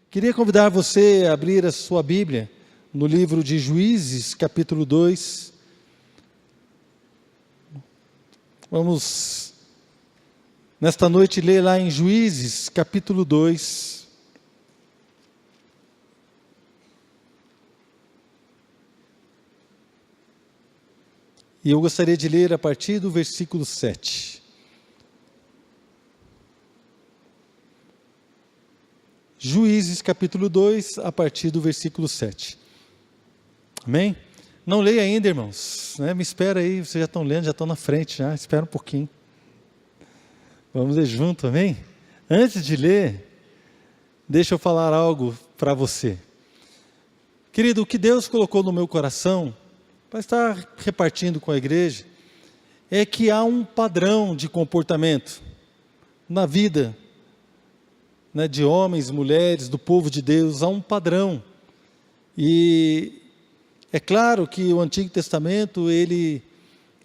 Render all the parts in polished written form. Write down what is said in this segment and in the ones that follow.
Queria convidar você a abrir a sua Bíblia no livro de Juízes, capítulo 2. Vamos, nesta noite, ler lá em Juízes, capítulo 2. E eu gostaria de ler a partir do versículo 7. Juízes capítulo 2, a partir do versículo 7. Amém? Não leia ainda, irmãos, né? Me espera aí, vocês já estão lendo, já estão na frente, já. Espera um pouquinho. Vamos ler junto, amém? Antes de ler, deixa eu falar algo para você. Querido, o que Deus colocou no meu coração, para estar repartindo com a igreja, é que há um padrão de comportamento na vida, né, de homens, mulheres, do povo de Deus. Há um padrão. E é claro que o Antigo Testamento, ele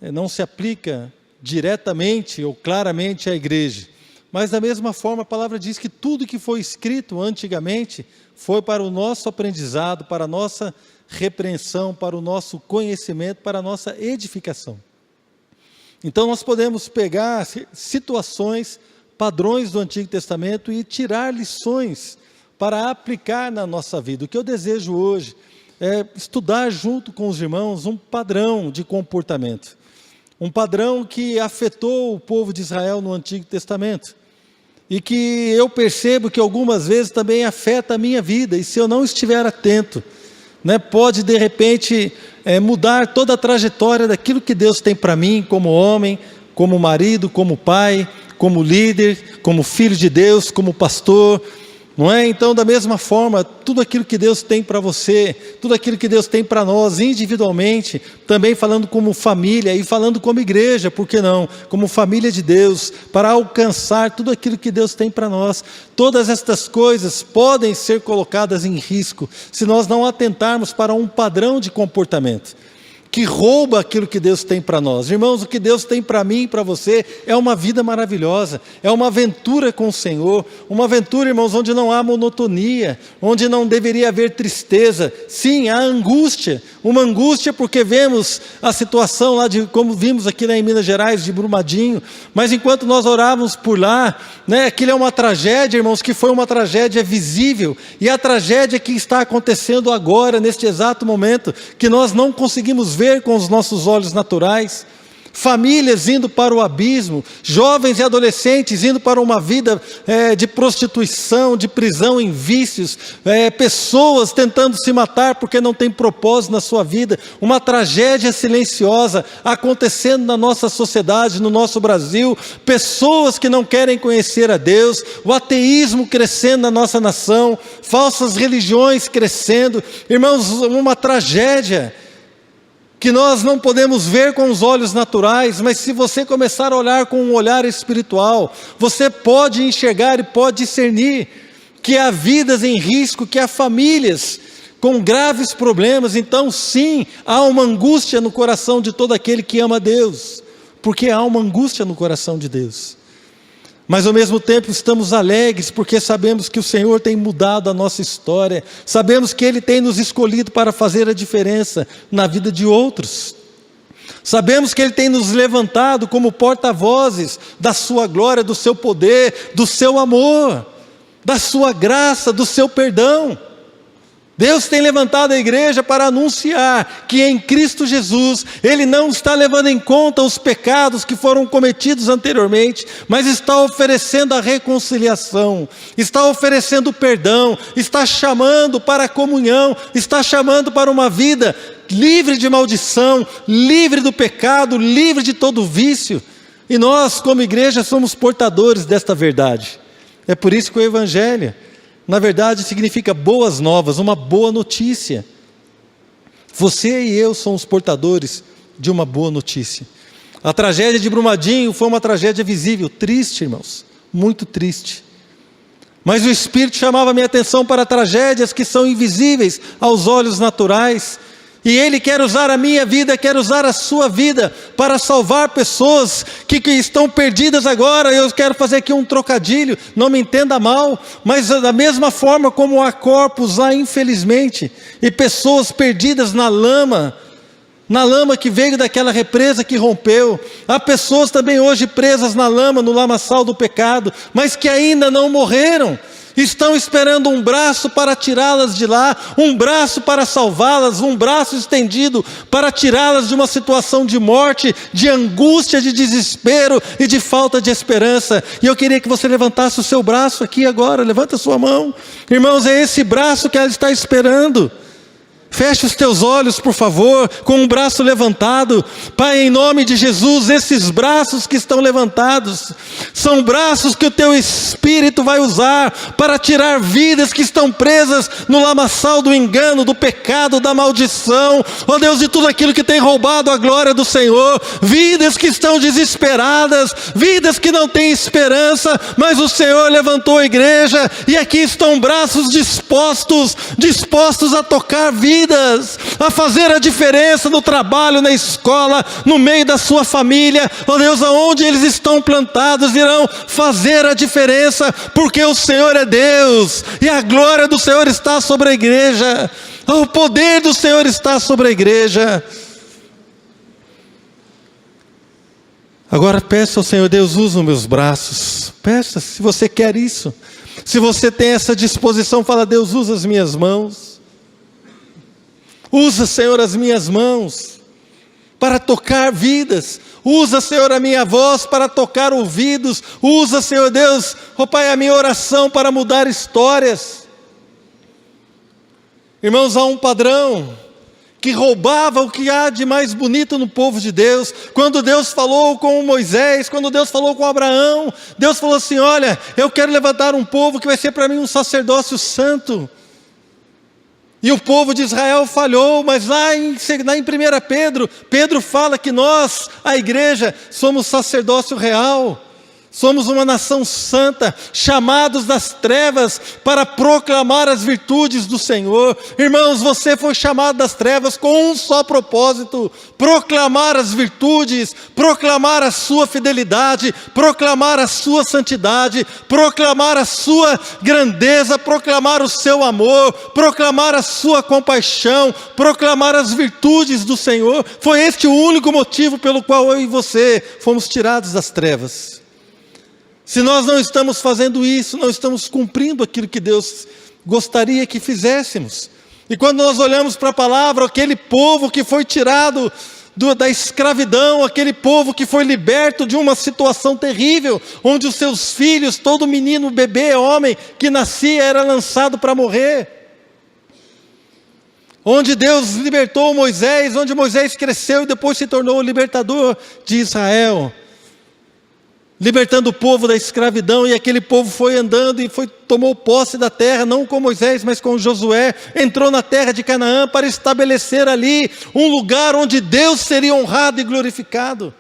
não se aplica diretamente ou claramente à igreja. Mas da mesma forma, a palavra diz que tudo que foi escrito antigamente foi para o nosso aprendizado, para a nossa repreensão, para o nosso conhecimento, para a nossa edificação. Então nós podemos pegar situações, padrões do Antigo Testamento e tirar lições para aplicar na nossa vida. O que eu desejo hoje é estudar junto com os irmãos um padrão de comportamento. Um padrão que afetou o povo de Israel no Antigo Testamento. E que eu percebo que algumas vezes também afeta a minha vida. E se eu não estiver atento, né, pode de repente mudar toda a trajetória daquilo que Deus tem para mim, como homem, como marido, como pai, como líder, como filho de Deus, como pastor, não é? Então, da mesma forma, tudo aquilo que Deus tem para você, tudo aquilo que Deus tem para nós individualmente, também falando como família e falando como igreja, por que não? Como família de Deus, para alcançar tudo aquilo que Deus tem para nós. Todas estas coisas podem ser colocadas em risco se nós não atentarmos para um padrão de comportamento que rouba aquilo que Deus tem para nós. Irmãos, o que Deus tem para mim e para você é uma vida maravilhosa, é uma aventura com o Senhor, uma aventura, irmãos, onde não há monotonia, onde não deveria haver tristeza. Sim, há angústia, uma angústia porque vemos a situação lá, como vimos aqui em Minas Gerais, de Brumadinho, mas enquanto nós orávamos por lá, né, aquilo é uma tragédia, irmãos, que foi uma tragédia visível, e a tragédia que está acontecendo agora, neste exato momento, que nós não conseguimos ver com os nossos olhos naturais, famílias indo para o abismo, jovens e adolescentes indo para uma vida de prostituição, de prisão em vícios, pessoas tentando se matar porque não tem propósito na sua vida, uma tragédia silenciosa acontecendo na nossa sociedade, no nosso Brasil, pessoas que não querem conhecer a Deus, o ateísmo crescendo na nossa nação, falsas religiões crescendo, irmãos, uma tragédia que nós não podemos ver com os olhos naturais, mas se você começar a olhar com um olhar espiritual, você pode enxergar e pode discernir que há vidas em risco, que há famílias com graves problemas. Então sim, há uma angústia no coração de todo aquele que ama Deus, porque há uma angústia no coração de Deus. Mas ao mesmo tempo estamos alegres, porque sabemos que o Senhor tem mudado a nossa história, sabemos que Ele tem nos escolhido para fazer a diferença na vida de outros, sabemos que Ele tem nos levantado como porta-vozes da sua glória, do seu poder, do seu amor, da sua graça, do seu perdão. Deus tem levantado a igreja para anunciar que em Cristo Jesus, Ele não está levando em conta os pecados que foram cometidos anteriormente, mas está oferecendo a reconciliação, está oferecendo perdão, está chamando para a comunhão, está chamando para uma vida livre de maldição, livre do pecado, livre de todo vício. E nós, como igreja, somos portadores desta verdade. É por isso que o Evangelho, na verdade, significa boas novas, uma boa notícia. Você e eu somos portadores de uma boa notícia. A tragédia de Brumadinho foi uma tragédia visível, triste, irmãos, muito triste. Mas o Espírito chamava a minha atenção para tragédias que são invisíveis aos olhos naturais, E Ele quer usar a minha vida, quer usar a sua vida para salvar pessoas que estão perdidas agora. Eu quero fazer aqui um trocadilho, não me entenda mal, mas da mesma forma como há corpos lá, infelizmente, e pessoas perdidas na lama que veio daquela represa que rompeu. Há pessoas também hoje presas na lama, no lamaçal do pecado, mas que ainda não morreram. Estão esperando um braço para tirá-las de lá, um braço para salvá-las, um braço estendido para tirá-las de uma situação de morte, de angústia, de desespero e de falta de esperança. E eu queria que você levantasse o seu braço aqui agora, levanta a sua mão. Irmãos, é esse braço que ela está esperando. Feche os teus olhos, por favor, com o braço levantado. Pai, em nome de Jesus, esses braços que estão levantados, são braços que o teu Espírito vai usar para tirar vidas que estão presas no lamaçal do engano, do pecado, da maldição, ó Deus, de tudo aquilo que tem roubado a glória do Senhor. Vidas que estão desesperadas, vidas que não têm esperança, mas o Senhor levantou a igreja, e aqui estão braços dispostos a tocar vidas, a fazer a diferença no trabalho, na escola, no meio da sua família. Ó Deus, aonde eles estão plantados, irão fazer a diferença, porque o Senhor é Deus, e a glória do Senhor está sobre a igreja, o poder do Senhor está sobre a igreja. Agora peça ao Senhor: Deus, usa os meus braços. Peça, se você quer isso, se você tem essa disposição, fala: Deus, usa as minhas mãos. Usa, Senhor, as minhas mãos para tocar vidas. Usa, Senhor, a minha voz para tocar ouvidos. Usa, Senhor Deus, ó Pai, a minha oração para mudar histórias. Irmãos, há um padrão que roubava o que há de mais bonito no povo de Deus. Quando Deus falou com Moisés, quando Deus falou com Abraão, Deus falou assim: olha, eu quero levantar um povo que vai ser para mim um sacerdócio santo. E o povo de Israel falhou, mas lá em 1 Pedro, Pedro fala que nós, a igreja, somos sacerdócio real. Somos uma nação santa, chamados das trevas para proclamar as virtudes do Senhor. Irmãos, você foi chamado das trevas com um só propósito: proclamar as virtudes, proclamar a sua fidelidade, proclamar a sua santidade, proclamar a sua grandeza, proclamar o seu amor, proclamar a sua compaixão, proclamar as virtudes do Senhor. Foi este o único motivo pelo qual eu e você fomos tirados das trevas. Se nós não estamos fazendo isso, não estamos cumprindo aquilo que Deus gostaria que fizéssemos. E quando nós olhamos para a palavra, aquele povo que foi tirado da escravidão, aquele povo que foi liberto de uma situação terrível, onde os seus filhos, todo menino, bebê, homem que nascia era lançado para morrer. Onde Deus libertou Moisés, onde Moisés cresceu e depois se tornou o libertador de Israel, libertando o povo da escravidão. E aquele povo foi andando e tomou posse da terra, não com Moisés, mas com Josué. Entrou na terra de Canaã para estabelecer ali um lugar onde Deus seria honrado e glorificado.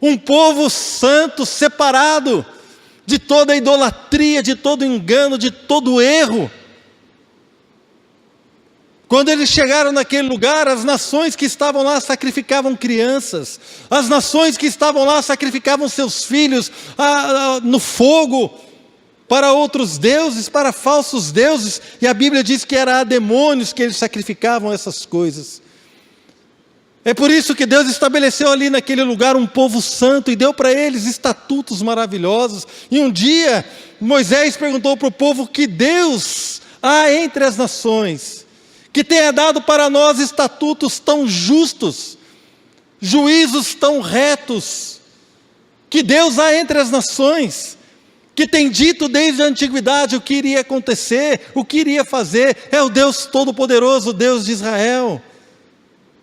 Um povo santo, separado de toda a idolatria, de todo engano, de todo erro. Quando eles chegaram naquele lugar, as nações que estavam lá sacrificavam crianças, as nações que estavam lá sacrificavam seus filhos no fogo, para outros deuses, para falsos deuses, e a Bíblia diz que era a demônios que eles sacrificavam essas coisas. É por isso que Deus estabeleceu ali naquele lugar um povo santo, e deu para eles estatutos maravilhosos. E um dia, Moisés perguntou para o povo: que Deus há entre as nações que tenha dado para nós estatutos tão justos, juízos tão retos? Que Deus há entre as nações, que tem dito desde a antiguidade o que iria acontecer, o que iria fazer? É o Deus Todo-Poderoso, o Deus de Israel,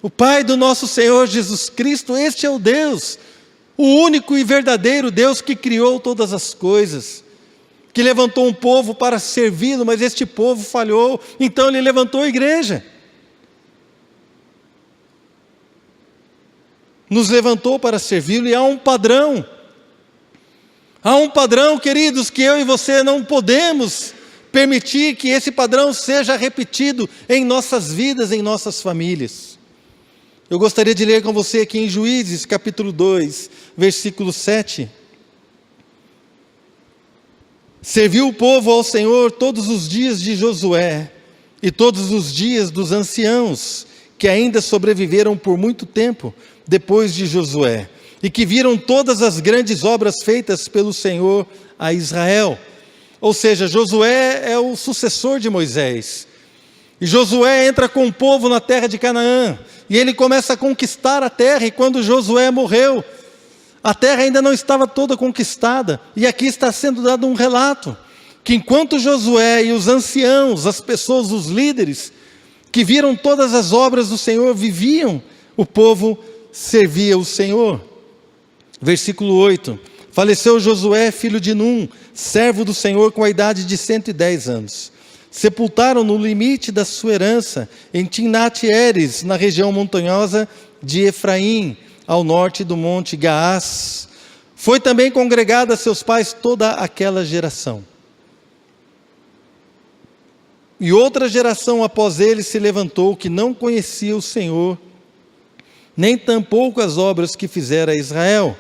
o Pai do nosso Senhor Jesus Cristo. Este é o Deus, o único e verdadeiro Deus que criou todas as coisas, que levantou um povo para servi-lo, mas este povo falhou, então Ele levantou a igreja. Nos levantou para servi-lo, e há um padrão, queridos, que eu e você não podemos permitir que esse padrão seja repetido em nossas vidas, em nossas famílias. Eu gostaria de ler com você aqui em Juízes, capítulo 2, versículo 7. Serviu o povo ao Senhor todos os dias de Josué e todos os dias dos anciãos, que ainda sobreviveram por muito tempo depois de Josué, e que viram todas as grandes obras feitas pelo Senhor a Israel. Ou seja, Josué é o sucessor de Moisés. E Josué entra com o povo na terra de Canaã, e ele começa a conquistar a terra, e quando Josué morreu, a terra ainda não estava toda conquistada, e aqui está sendo dado um relato, que enquanto Josué e os anciãos, as pessoas, os líderes, que viram todas as obras do Senhor, viviam, o povo servia o Senhor. Versículo 8, faleceu Josué, filho de Num, servo do Senhor, com a idade de 110 anos. Sepultaram no limite da sua herança, em Timnat-Heres, na região montanhosa de Efraim, ao norte do monte Gaás. Foi também congregada a seus pais toda aquela geração. E outra geração após ele se levantou, que não conhecia o Senhor, nem tampouco as obras que fizera Israel.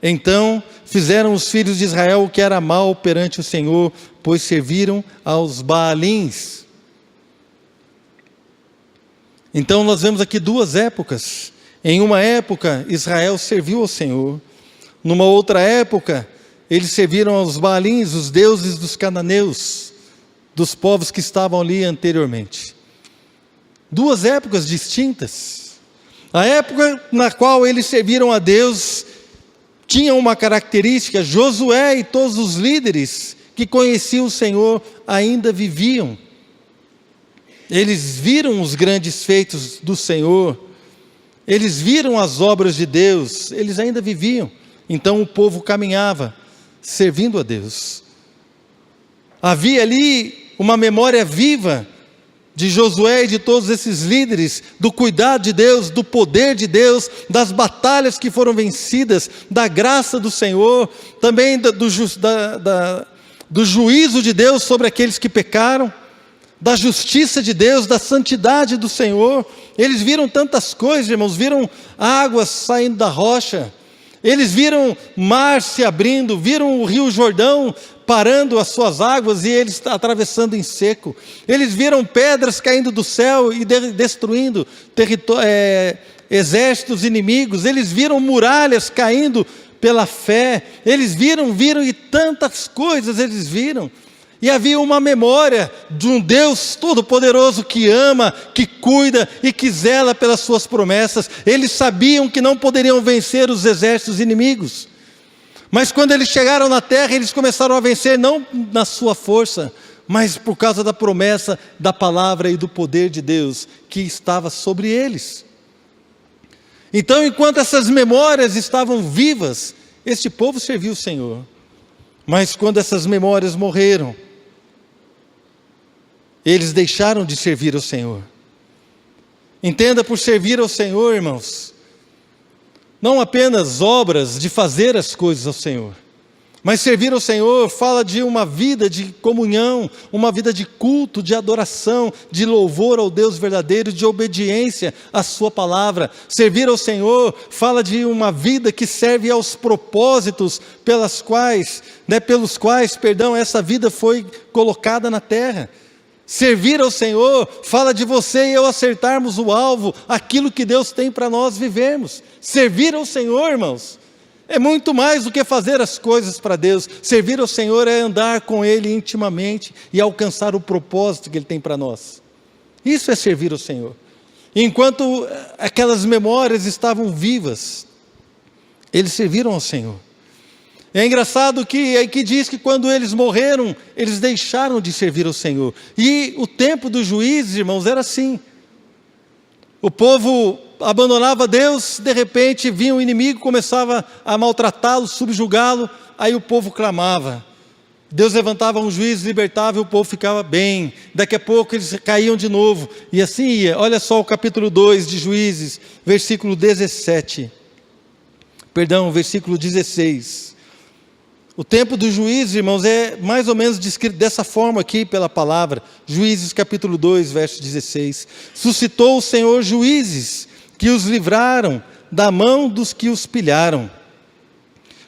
Então fizeram os filhos de Israel o que era mal perante o Senhor, pois serviram aos Baalins. Então nós vemos aqui duas épocas. Em uma época Israel serviu ao Senhor, numa outra época eles serviram aos Baalins, os deuses dos cananeus, dos povos que estavam ali anteriormente. Duas épocas distintas. A época na qual eles serviram a Deus tinha uma característica: Josué e todos os líderes que conheciam o Senhor ainda viviam. Eles viram os grandes feitos do Senhor, eles viram as obras de Deus, eles ainda viviam. Então o povo caminhava, servindo a Deus. Havia ali uma memória viva de Josué e de todos esses líderes, do cuidado de Deus, do poder de Deus, das batalhas que foram vencidas, da graça do Senhor, também do juízo de Deus sobre aqueles que pecaram, da justiça de Deus, da santidade do Senhor. Eles viram tantas coisas, irmãos, viram águas saindo da rocha, eles viram mar se abrindo, viram o rio Jordão parando as suas águas e eles atravessando em seco. Eles viram pedras caindo do céu e destruindo exércitos inimigos. Eles viram muralhas caindo pela fé. Eles viram e tantas coisas eles viram. E havia uma memória de um Deus todo-poderoso que ama, que cuida e que zela pelas suas promessas. Eles sabiam que não poderiam vencer os exércitos inimigos. Mas quando eles chegaram na terra, eles começaram a vencer não na sua força, mas por causa da promessa, da palavra e do poder de Deus que estava sobre eles. Então, enquanto essas memórias estavam vivas, este povo serviu o Senhor. Mas quando essas memórias morreram, eles deixaram de servir ao Senhor. Entenda, por servir ao Senhor, irmãos, não apenas obras de fazer as coisas ao Senhor, mas servir ao Senhor fala de uma vida de comunhão, uma vida de culto, de adoração, de louvor ao Deus verdadeiro, de obediência à sua palavra. Servir ao Senhor fala de uma vida que serve aos propósitos pelos quais essa vida foi colocada na terra. Servir ao Senhor fala de você e eu acertarmos o alvo, aquilo que Deus tem para nós vivermos. Servir ao Senhor, irmãos, é muito mais do que fazer as coisas para Deus. Servir ao Senhor é andar com Ele intimamente e alcançar o propósito que Ele tem para nós. Isso é servir ao Senhor. Enquanto aquelas memórias estavam vivas, eles serviram ao Senhor. É engraçado que aqui diz que quando eles morreram, eles deixaram de servir ao Senhor. E o tempo dos juízes, irmãos, era assim. O povo abandonava Deus, de repente vinha um inimigo, começava a maltratá-lo, subjugá-lo, aí o povo clamava. Deus levantava um juiz, libertava e o povo ficava bem. Daqui a pouco eles caíam de novo. E assim ia. Olha só o capítulo 2 de Juízes, versículo 16. O tempo dos juízes, irmãos, é mais ou menos descrito dessa forma aqui pela palavra. Juízes capítulo 2, verso 16. Suscitou o Senhor juízes, que os livraram da mão dos que os pilharam.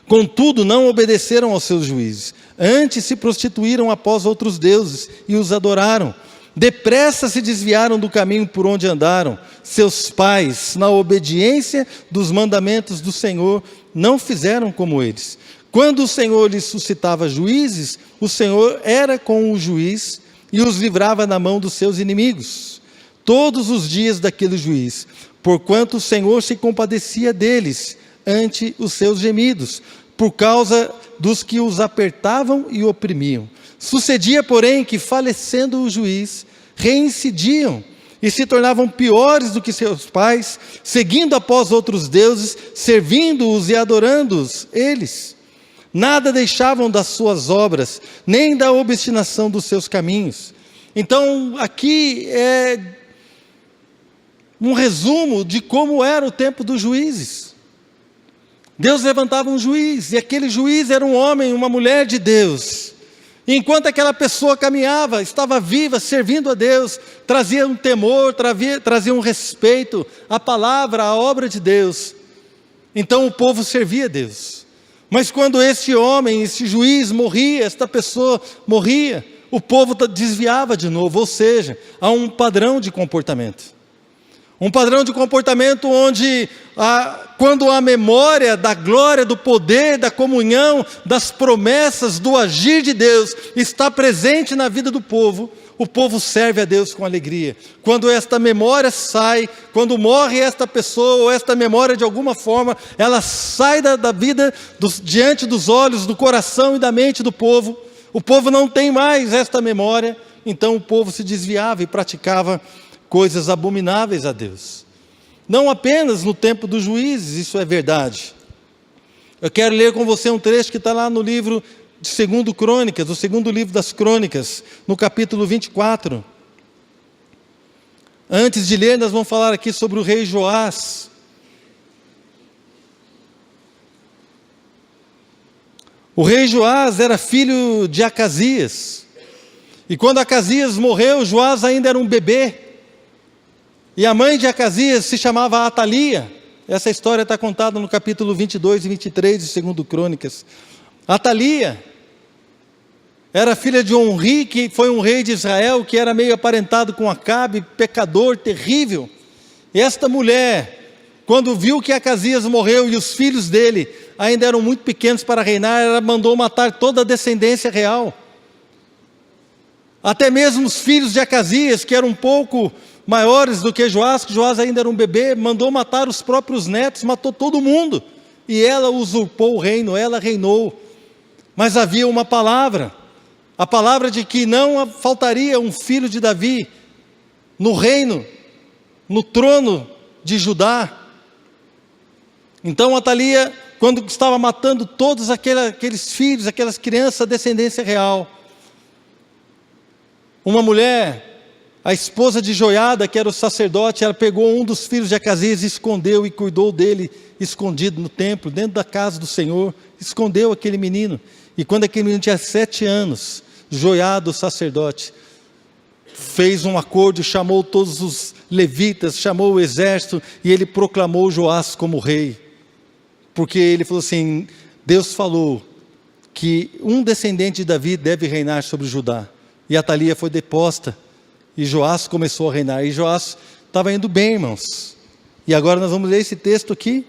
Contudo, não obedeceram aos seus juízes. Antes se prostituíram após outros deuses e os adoraram. Depressa se desviaram do caminho por onde andaram. Seus pais, na obediência dos mandamentos do Senhor, não fizeram como eles. Quando o Senhor lhes suscitava juízes, o Senhor era com o juiz e os livrava da mão dos seus inimigos, todos os dias daquele juiz, porquanto o Senhor se compadecia deles ante os seus gemidos, por causa dos que os apertavam e oprimiam. Sucedia, porém, que falecendo o juiz, reincidiam e se tornavam piores do que seus pais, seguindo após outros deuses, servindo-os e adorando-os eles. Nada deixavam das suas obras, nem da obstinação dos seus caminhos. Então, aqui é um resumo de como era o tempo dos juízes. Deus levantava um juiz, e aquele juiz era um homem, uma mulher de Deus. E enquanto aquela pessoa caminhava, estava viva, servindo a Deus, trazia um temor, trazia um respeito à palavra, à obra de Deus. Então o povo servia a Deus. Mas quando esse homem, esse juiz morria, esta pessoa morria, o povo desviava de novo, ou seja, há um padrão de comportamento. Um padrão de comportamento onde, quando a memória da glória, do poder, da comunhão, das promessas, do agir de Deus está presente na vida do povo, o povo serve a Deus com alegria. Quando esta memória sai, quando morre esta pessoa, ou esta memória de alguma forma, ela sai da vida, diante dos olhos, do coração e da mente do povo, o povo não tem mais esta memória, então o povo se desviava e praticava coisas abomináveis a Deus. Não apenas no tempo dos juízes, isso é verdade. Eu quero ler com você um trecho que está lá no livro de 2 Crônicas, o segundo livro das Crônicas, no capítulo 24. Antes de ler, nós vamos falar aqui sobre o rei Joás. O rei Joás era filho de Acasias. E quando Acasias morreu, Joás ainda era um bebê. E a mãe de Acasias se chamava Atalia. Essa história está contada no capítulo 22 e 23 de 2 Crônicas. Atalia era filha de Omri, que foi um rei de Israel, que era meio aparentado com Acabe, pecador terrível. E esta mulher, quando viu que Acasias morreu e os filhos dele ainda eram muito pequenos para reinar, ela mandou matar toda a descendência real. Até mesmo os filhos de Acasias, que eram um pouco maiores do que Joás ainda era um bebê, mandou matar os próprios netos, matou todo mundo. E ela usurpou o reino, ela reinou. Mas havia uma palavra, a palavra de que não faltaria um filho de Davi no reino, no trono de Judá. Então Atalia, quando estava matando todos aqueles filhos, aquelas crianças, a descendência real, uma mulher, a esposa de Joiada, que era o sacerdote, ela pegou um dos filhos de Acasias e escondeu e cuidou dele escondido no templo, dentro da casa do Senhor, escondeu aquele menino. E quando aquele menino tinha 7 anos, Joiada, o sacerdote, fez um acordo, chamou todos os levitas, chamou o exército, e ele proclamou Joás como rei. Porque ele falou assim, Deus falou que um descendente de Davi deve reinar sobre Judá. E Atalia foi deposta, e Joás começou a reinar. E Joás estava indo bem, irmãos. E agora nós vamos ler esse texto aqui,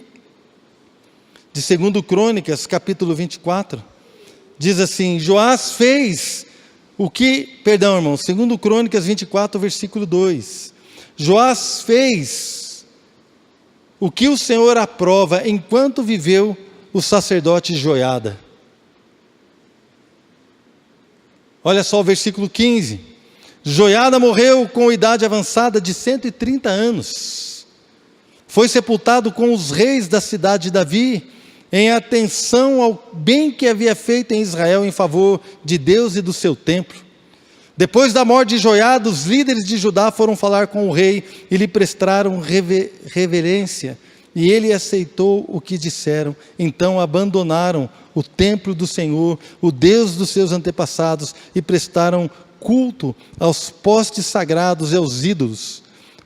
de 2 Crônicas, capítulo 24. Diz assim, Joás fez o que, perdão, irmãos, 2 Crônicas 24, versículo 2. Joás fez o que o Senhor aprova enquanto viveu o sacerdote Joiada. Olha só o versículo 15. Joiada morreu com idade avançada de 130 anos. Foi sepultado com os reis da cidade de Davi, em atenção ao bem que havia feito em Israel em favor de Deus e do seu templo. Depois da morte de Joiada, os líderes de Judá foram falar com o rei e lhe prestaram reverência. E ele aceitou o que disseram. Então abandonaram o templo do Senhor, o Deus dos seus antepassados, e prestaram culto aos postes sagrados e aos ídolos.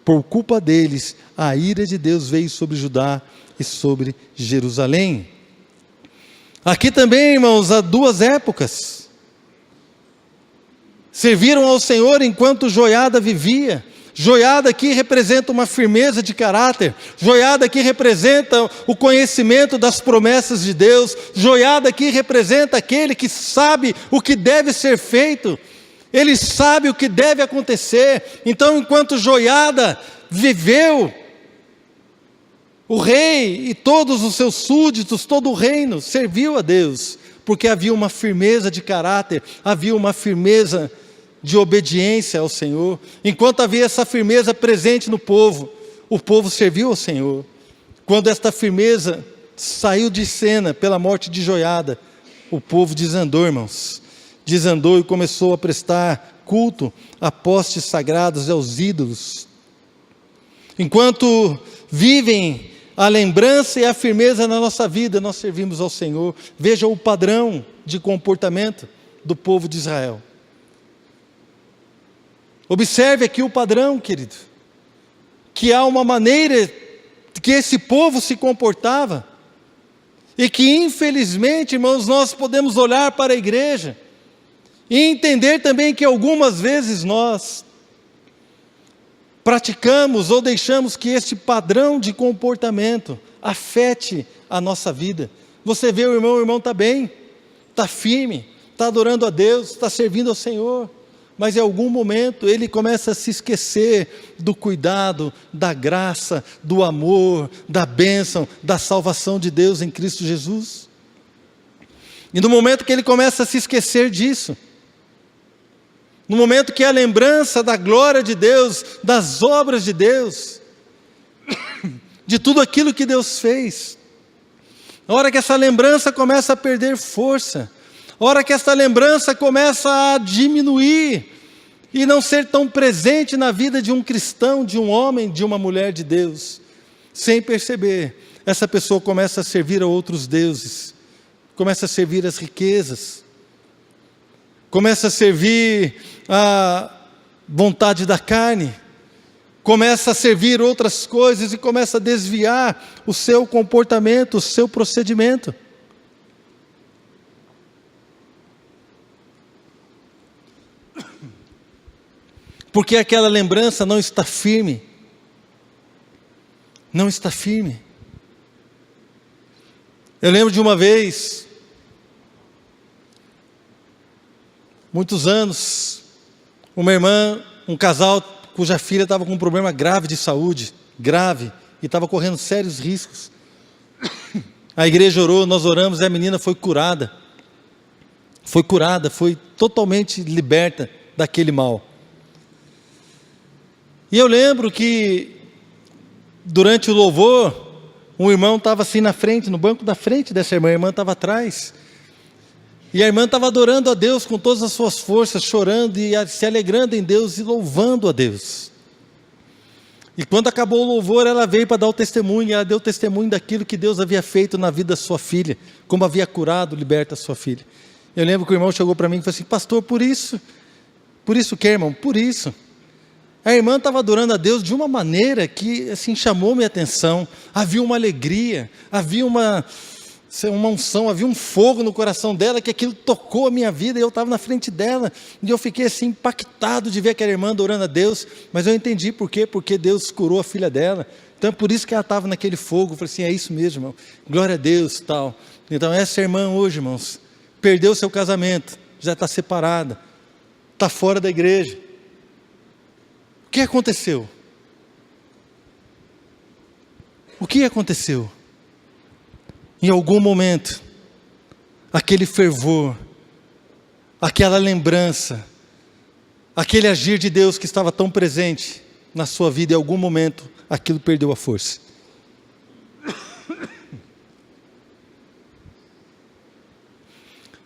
por culpa deles, a ira de Deus veio sobre Judá e sobre Jerusalém. Aqui também, irmãos, há duas épocas. Serviram ao Senhor enquanto Joiada vivia. Joiada aqui representa uma firmeza de caráter. Joiada aqui representa o conhecimento das promessas de Deus. Joiada aqui representa aquele que sabe o que deve ser feito. Ele sabe o que deve acontecer. Então, enquanto Joiada viveu, o rei e todos os seus súditos, todo o reino, serviu a Deus, porque havia uma firmeza de caráter, havia uma firmeza de obediência ao Senhor. Enquanto havia essa firmeza presente no povo, o povo serviu ao Senhor. Quando esta firmeza saiu de cena pela morte de Joiada, o povo desandou, irmãos. Desandou e começou a prestar culto a postes sagrados e aos ídolos. Enquanto vivem a lembrança e a firmeza na nossa vida, nós servimos ao Senhor. Veja o padrão de comportamento do povo de Israel. Observe aqui o padrão, querido, que há uma maneira que esse povo se comportava, e que infelizmente, irmãos, nós podemos olhar para a igreja, e entender também que algumas vezes nós praticamos ou deixamos que este padrão de comportamento afete a nossa vida. Você vê o irmão está bem, está firme, está adorando a Deus, está servindo ao Senhor, mas em algum momento ele começa a se esquecer do cuidado, da graça, do amor, da bênção, da salvação de Deus em Cristo Jesus. E no momento que ele começa a se esquecer disso, no momento que a lembrança da glória de Deus, das obras de Deus, de tudo aquilo que Deus fez, na hora que essa lembrança começa a perder força, a hora que essa lembrança começa a diminuir, e não ser tão presente na vida de um cristão, de um homem, de uma mulher de Deus, sem perceber, essa pessoa começa a servir a outros deuses, começa a servir as riquezas, começa a servir a vontade da carne, começa a servir outras coisas e começa a desviar o seu comportamento, o seu procedimento. Porque aquela lembrança não está firme. Não está firme. Eu lembro de uma vez, muitos anos, uma irmã, um casal cuja filha estava com um problema grave de saúde, grave, e estava correndo sérios riscos. A igreja orou, nós oramos e a menina foi curada. Foi curada, foi totalmente liberta daquele mal. E eu lembro que, durante o louvor, um irmão estava assim na frente, no banco da frente dessa irmã, a irmã estava atrás, e a irmã estava adorando a Deus com todas as suas forças, chorando e se alegrando em Deus e louvando a Deus. E quando acabou o louvor, ela veio para dar o testemunho, e ela deu testemunho daquilo que Deus havia feito na vida da sua filha, como havia curado, liberto a sua filha. Eu lembro que o irmão chegou para mim e falou assim: pastor, por isso o que, irmão? Por isso. A irmã estava adorando a Deus de uma maneira que assim chamou minha atenção. Havia uma alegria, havia uma unção, havia um fogo no coração dela, que aquilo tocou a minha vida, e eu estava na frente dela, e eu fiquei assim impactado de ver aquela irmã adorando a Deus, mas eu entendi por quê, porque Deus curou a filha dela. Então é por isso que ela estava naquele fogo. Eu falei assim: é isso mesmo, irmão, glória a Deus, tal. Então essa irmã hoje, irmãos, perdeu seu casamento, já está separada, está fora da igreja. O que aconteceu? O que aconteceu? Em algum momento, aquele fervor, aquela lembrança, aquele agir de Deus que estava tão presente na sua vida, em algum momento, aquilo perdeu a força.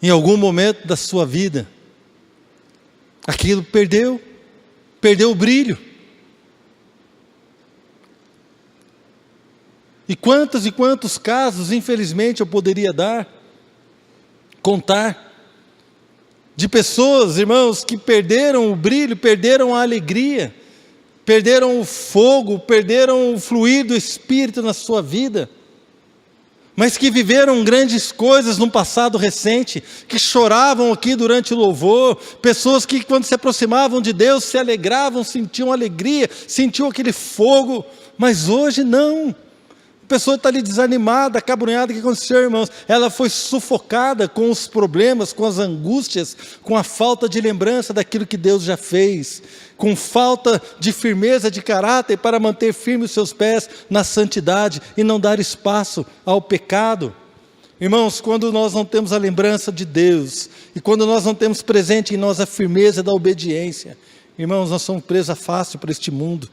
Em algum momento da sua vida, aquilo perdeu o brilho. E quantos casos, infelizmente, eu poderia contar, de pessoas, irmãos, que perderam o brilho, perderam a alegria, perderam o fogo, perderam o fluir do Espírito na sua vida, mas que viveram grandes coisas no passado recente, que choravam aqui durante o louvor, pessoas que quando se aproximavam de Deus se alegravam, sentiam alegria, sentiam aquele fogo, mas hoje não. A pessoa está ali desanimada, acabrunhada. O que aconteceu, irmãos? Ela foi sufocada com os problemas, com as angústias, com a falta de lembrança daquilo que Deus já fez, com falta de firmeza de caráter para manter firmes os seus pés na santidade e não dar espaço ao pecado. Irmãos, quando nós não temos a lembrança de Deus, e quando nós não temos presente em nós a firmeza da obediência, irmãos, nós somos presa fácil para este mundo,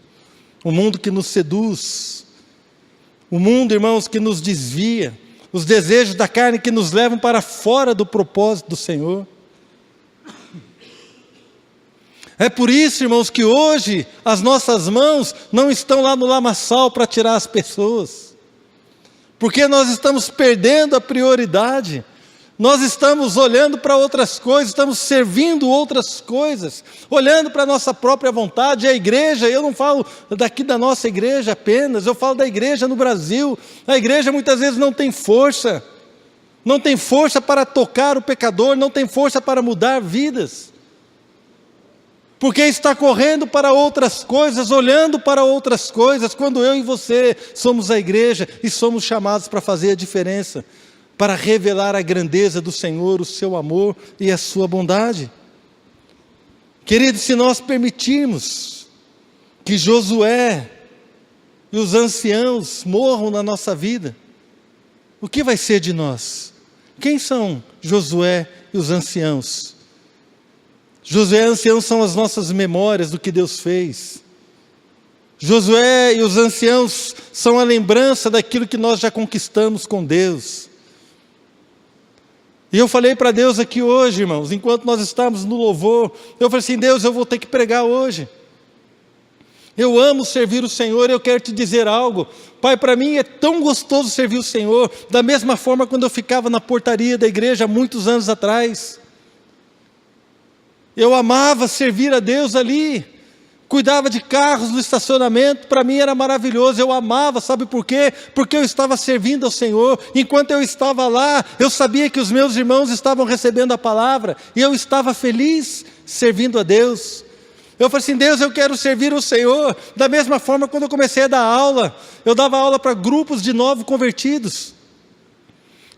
um mundo que nos seduz, o mundo, irmãos, que nos desvia, os desejos da carne que nos levam para fora do propósito do Senhor. É por isso, irmãos, que hoje as nossas mãos não estão lá no lamaçal para tirar as pessoas, porque nós estamos perdendo a prioridade, nós estamos olhando para outras coisas, estamos servindo outras coisas, olhando para a nossa própria vontade. A igreja, eu não falo daqui da nossa igreja apenas, eu falo da igreja no Brasil. A igreja muitas vezes não tem força para tocar o pecador, não tem força para mudar vidas, porque está correndo para outras coisas, olhando para outras coisas, quando eu e você somos a igreja e somos chamados para fazer a diferença, para revelar a grandeza do Senhor, o seu amor e a sua bondade. Queridos, se nós permitirmos que Josué e os anciãos morram na nossa vida, o que vai ser de nós? Quem são Josué e os anciãos? Josué e os anciãos são as nossas memórias do que Deus fez. Josué e os anciãos são a lembrança daquilo que nós já conquistamos com Deus. E eu falei para Deus aqui hoje, irmãos, enquanto nós estávamos no louvor, eu falei assim: Deus, eu vou ter que pregar hoje. Eu amo servir o Senhor, eu quero te dizer algo. Pai, para mim é tão gostoso servir o Senhor, da mesma forma quando eu ficava na portaria da igreja há muitos anos atrás. Eu amava servir a Deus ali, cuidava de carros no estacionamento, para mim era maravilhoso, eu amava, sabe por quê? Porque eu estava servindo ao Senhor. Enquanto eu estava lá, eu sabia que os meus irmãos estavam recebendo a palavra, e eu estava feliz servindo a Deus. Eu falei assim: Deus, eu quero servir o Senhor. Da mesma forma, quando eu comecei a dar aula, eu dava aula para grupos de novos convertidos.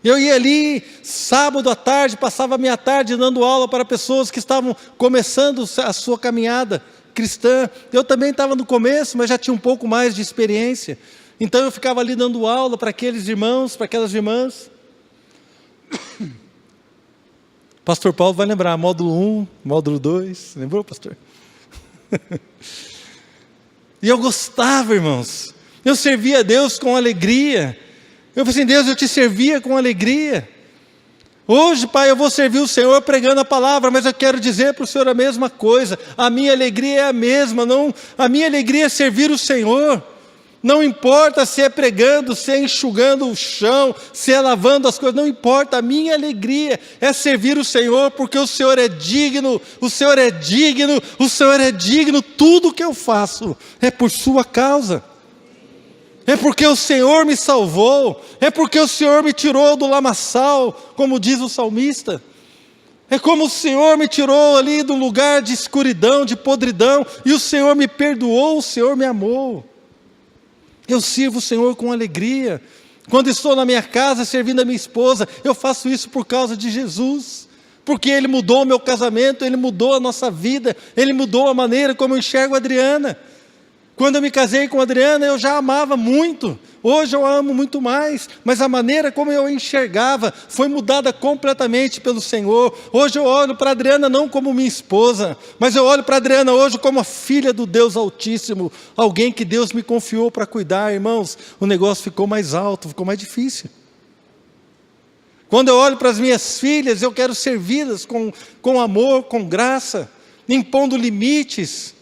Eu ia ali, sábado à tarde, passava a minha tarde dando aula para pessoas que estavam começando a sua caminhada cristã. Eu também estava no começo, mas já tinha um pouco mais de experiência. Então eu ficava ali dando aula para aqueles irmãos, para aquelas irmãs. Pastor Paulo vai lembrar, módulo 1, módulo 2, lembrou, pastor? E eu gostava, irmãos, eu servia a Deus com alegria. Eu falei assim: Deus, eu te servia com alegria. Hoje, Pai, eu vou servir o Senhor pregando a palavra, mas eu quero dizer para o Senhor a mesma coisa. A minha alegria é a mesma, a minha alegria é servir o Senhor. Não importa se é pregando, se é enxugando o chão, se é lavando as coisas, não importa. A minha alegria é servir o Senhor, porque o Senhor é digno, o Senhor é digno, o Senhor é digno. Tudo que eu faço é por sua causa. É porque o Senhor me salvou, é porque o Senhor me tirou do lamaçal, como diz o salmista. É como o Senhor me tirou ali do lugar de escuridão, de podridão, e o Senhor me perdoou, o Senhor me amou. Eu sirvo o Senhor com alegria. Quando estou na minha casa servindo a minha esposa, eu faço isso por causa de Jesus, porque Ele mudou o meu casamento, Ele mudou a nossa vida, Ele mudou a maneira como eu enxergo a Adriana. Quando eu me casei com a Adriana, eu já amava muito. Hoje eu amo muito mais, mas a maneira como eu enxergava foi mudada completamente pelo Senhor. Hoje eu olho para a Adriana não como minha esposa, mas eu olho para a Adriana hoje como a filha do Deus Altíssimo, alguém que Deus me confiou para cuidar. Irmãos, o negócio ficou mais alto, ficou mais difícil. Quando eu olho para as minhas filhas, eu quero servi-las com amor, com graça, impondo limites.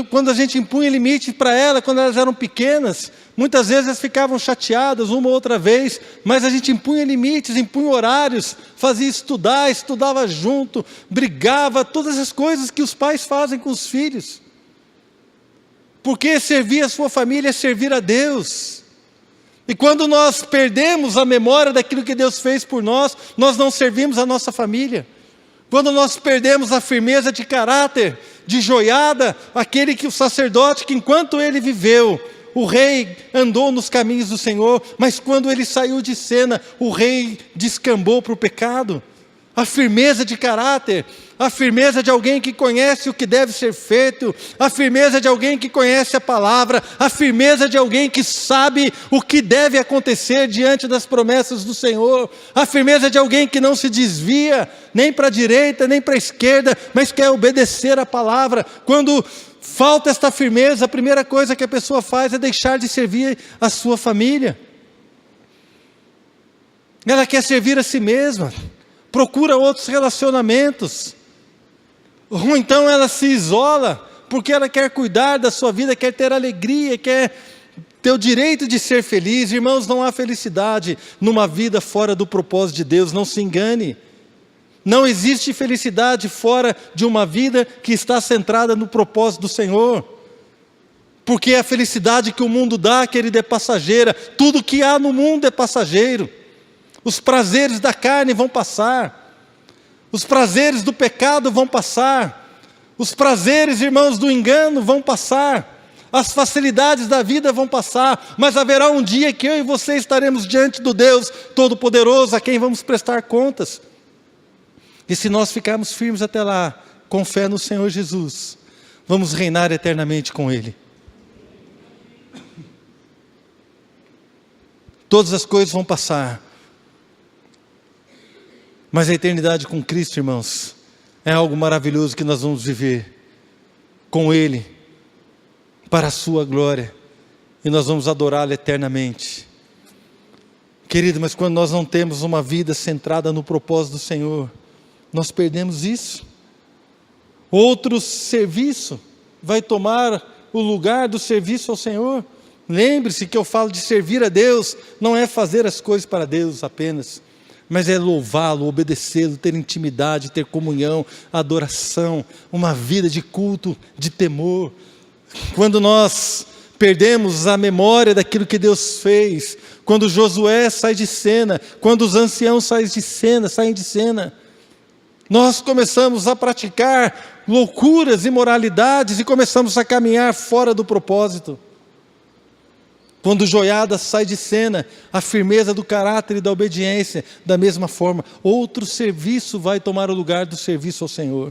Quando a gente impunha limite para elas, quando elas eram pequenas, Muitas vezes elas ficavam chateadas uma ou outra vez, mas a gente impunha limites, impunha horários, fazia estudar, estudava junto, brigava, todas as coisas que os pais fazem com os filhos. Porque servir a sua família é servir a Deus. E quando nós perdemos a memória daquilo que Deus fez por nós, nós não servimos a nossa família. Quando nós perdemos a firmeza de caráter, de Joiada, aquele que o sacerdote que enquanto ele viveu, o rei andou nos caminhos do Senhor, mas quando ele saiu de cena, o rei descambou para o pecado. A firmeza de caráter, a firmeza de alguém que conhece o que deve ser feito, a firmeza de alguém que conhece a palavra, a firmeza de alguém que sabe o que deve acontecer diante das promessas do Senhor, a firmeza de alguém que não se desvia nem para a direita, nem para a esquerda, mas quer obedecer a palavra. Quando falta esta firmeza, a primeira coisa que a pessoa faz é deixar de servir a sua família. Ela quer servir a si mesma, procura outros relacionamentos, ou então ela se isola, porque ela quer cuidar da sua vida, quer ter alegria, quer ter o direito de ser feliz. Irmãos, não há felicidade numa vida fora do propósito de Deus, não se engane. Não existe felicidade fora de uma vida que está centrada no propósito do Senhor. Porque a felicidade que o mundo dá, querida, é passageira. Tudo que há no mundo é passageiro. Os prazeres da carne vão passar. Os prazeres do pecado vão passar. Os prazeres, irmãos, do engano vão passar. As facilidades da vida vão passar. Mas haverá um dia que eu e você estaremos diante do Deus Todo-Poderoso, a quem vamos prestar contas. E se nós ficarmos firmes até lá, com fé no Senhor Jesus, vamos reinar eternamente com Ele. Todas as coisas vão passar. Mas a eternidade com Cristo, irmãos, é algo maravilhoso que nós vamos viver com Ele, para a sua glória, e nós vamos adorá-lo eternamente. Querido, mas quando nós não temos uma vida centrada no propósito do Senhor, nós perdemos isso. Outro serviço vai tomar o lugar do serviço ao Senhor. Lembre-se que eu falo de servir a Deus, não é fazer as coisas para Deus apenas, mas é louvá-lo, obedecê-lo, ter intimidade, ter comunhão, adoração, uma vida de culto, de temor. Quando nós perdemos a memória daquilo que Deus fez, quando Josué sai de cena, quando os anciãos saem de cena, nós começamos a praticar loucuras, imoralidades e começamos a caminhar fora do propósito. Quando Joiada sai de cena, a firmeza do caráter e da obediência, da mesma forma, outro serviço vai tomar o lugar do serviço ao Senhor.